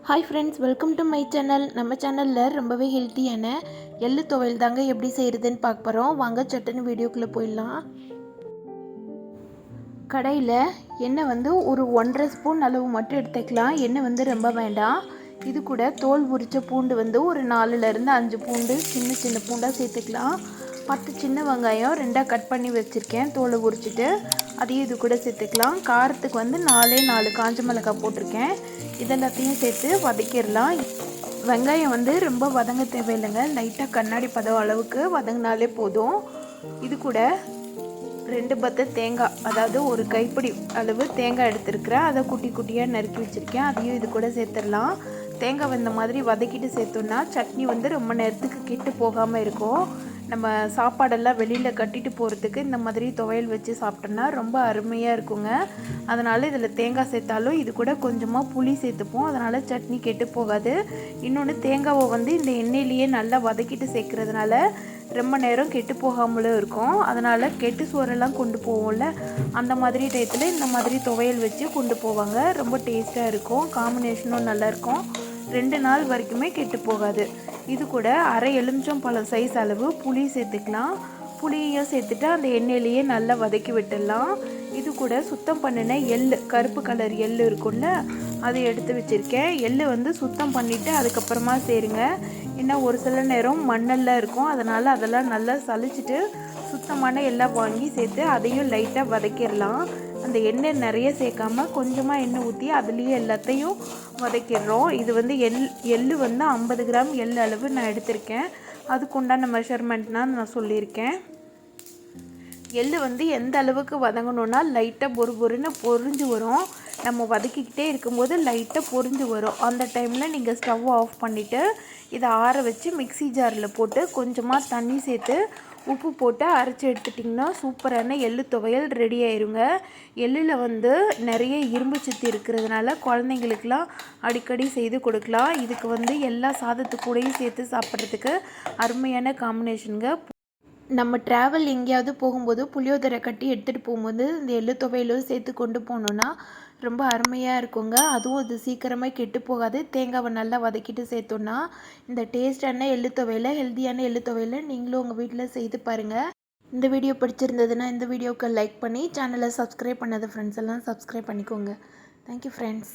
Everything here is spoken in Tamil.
Hi friends, welcome to my channel. நம்ம சேனலில் ரொம்பவே ஹெல்த்தியான எள்ளு துவையல் தாங்க எப்படி செய்கிறதுன்னு பார்க்க போகிறோம். வாங்க சட்டுன்னு வீடியோக்குள்ளே போயிடலாம். கடையில் எண்ணெய் ஒரு 1.5 ஸ்பூன் அளவு மட்டும் எடுத்துக்கலாம். எண்ணெய் ரொம்ப வேண்டாம். இது கூட தோல் உரித்த பூண்டு ஒரு 4லேருந்து 5 பூண்டு சின்ன சின்ன பூண்டாக சேர்த்துக்கலாம். 10 சின்ன வெங்காயம் 2ஆக கட் பண்ணி வச்சுருக்கேன். தோலை உரிச்சிட்டு அதையும் இது கூட சேர்த்துக்கலாம். காரத்துக்கு 4 காஞ்ச மிளகாய் போட்டிருக்கேன். இதெல்லாத்தையும் சேர்த்து வதக்கிடலாம். வெங்காயம் ரொம்ப வதங்க தேவையில்லைங்க. லைட்டாக கண்ணாடி பதம் அளவுக்கு வதங்கினாலே போதும். இது கூட 2 பத்த தேங்காய், அதாவது ஒரு கைப்பிடி அளவு தேங்காய் எடுத்துருக்கிறேன். அதை குட்டி குட்டியாக நறுக்கி வச்சுருக்கேன். அதையும் இது கூட சேர்த்துடலாம். தேங்காய் இந்த மாதிரி வதக்கிட்டு சேர்த்தோன்னா சட்னி ரொம்ப நேரத்துக்கு கெட்டு போகாமல் இருக்கும். நம்ம சாப்பாடெல்லாம் வெளியில் கட்டிட்டு போகிறதுக்கு இந்த மாதிரி துவையல் வச்சு சாப்பிட்டோன்னா ரொம்ப அருமையாக இருக்குங்க. அதனால் இதில் தேங்காய் சேர்த்தாலும் இது கூட கொஞ்சமாக புளி சேர்த்துப்போம். அதனால் சட்னி கெட்டு போகாது. இன்னொன்று, தேங்காவை இந்த எண்ணெயிலேயே நல்லா வதக்கிட்டு சேர்க்குறதுனால ரொம்ப நேரம் கெட்டு போகாமலும் இருக்கும். அதனால் கெட்டு சோறெல்லாம் கொண்டு போவோம்ல, அந்த மாதிரி டயத்தில் இந்த மாதிரி துவையல் வச்சு கொண்டு போவாங்க. ரொம்ப டேஸ்ட்டாக இருக்கும். காம்பினேஷனும் நல்லாயிருக்கும். 2 நாள் வரைக்குமே கெட்டு போகாது. இது கூட அரை எலுமிச்சம்பழம் சைஸ் அளவு புளி சேர்த்துக்கலாம். புளியையும் சேர்த்துட்டு அந்த எண்ணெயிலேயே நல்லா வதக்கி விட்டுடலாம். இது கூட சுத்தம் பண்ணின எள்ளு, கருப்பு கலர் எள்ளு இருக்கும்ல, அதை எடுத்து வச்சுருக்கேன். எள்ளு சுத்தம் பண்ணிவிட்டு அதுக்கப்புறமா சேருங்க. ஏன்னா ஒரு சில நேரம் மண்ணெல்லாம் இருக்கும். அதனால் அதெல்லாம் நல்லா சலிச்சிட்டு சுத்தமான எல்லாம் வாங்கி சேர்த்து அதையும் லைட்டாக வதக்கிடலாம். அந்த எண்ணெய் நிறைய சேர்க்காம கொஞ்சமாக எண்ணெய் ஊற்றி அதுலேயே எல்லாத்தையும் வதக்கிடுறோம். இது எள்ளு 50 கிராம் எள்ளு அளவு நான் எடுத்திருக்கேன். அதுக்கு உண்டான மெஷர்மெண்ட்னால் நான் சொல்லியிருக்கேன். எள்ளு எந்த அளவுக்கு வதங்கணுன்னா லைட்டாக பொறுன்னு பொரிஞ்சு வரும். நம்ம வதக்கிக்கிட்டே இருக்கும்போது லைட்டாக பொரிஞ்சு வரும். அந்த டைமில் நீங்கள் ஸ்டவ் ஆஃப் பண்ணிவிட்டு இதை ஆற வச்சு மிக்ஸி ஜாரில் போட்டு கொஞ்சமாக தண்ணி சேர்த்து உப்பு போட்டு அரைச்சி எடுத்துட்டிங்கன்னா சூப்பரான எள்ளு துவையல் ரெடி ஆயிருங்க. எள்ளில் நிறைய இரும்பு சத்து இருக்கிறதுனால குழந்தைங்களுக்கெலாம் அடிக்கடி செய்து கொடுக்கலாம். இதுக்கு எல்லா சாதத்து கூடயும் சேர்த்து சாப்பிட்றதுக்கு அருமையான காம்பினேஷனுங்க. நம்ம ட்ராவல் எங்கேயாவது போகும்போது புளியோதரை கட்டி எடுத்துகிட்டு போகும்போது இந்த எள்ளு துவையலும் சேர்த்து கொண்டு போனோன்னா ரொம்ப அருமையாக இருக்குங்க. அதுவும் அது சீக்கிரமாக கெட்டு போகாது. தேங்காவை நல்லா வதக்கிட்டு சேர்த்தோன்னா இந்த டேஸ்டான எள்ளு துவையலை, ஹெல்த்தியான எள்ளு துவையலை நீங்களும் உங்கள் வீட்டில் செய்து பாருங்கள். இந்த வீடியோ பிடிச்சிருந்ததுன்னா இந்த வீடியோவுக்கு லைக் பண்ணி சேனலை சப்ஸ்கிரைப் பண்ணாத ஃப்ரெண்ட்ஸ் எல்லாம் சப்ஸ்கிரைப் பண்ணிக்கோங்க. Thank you friends.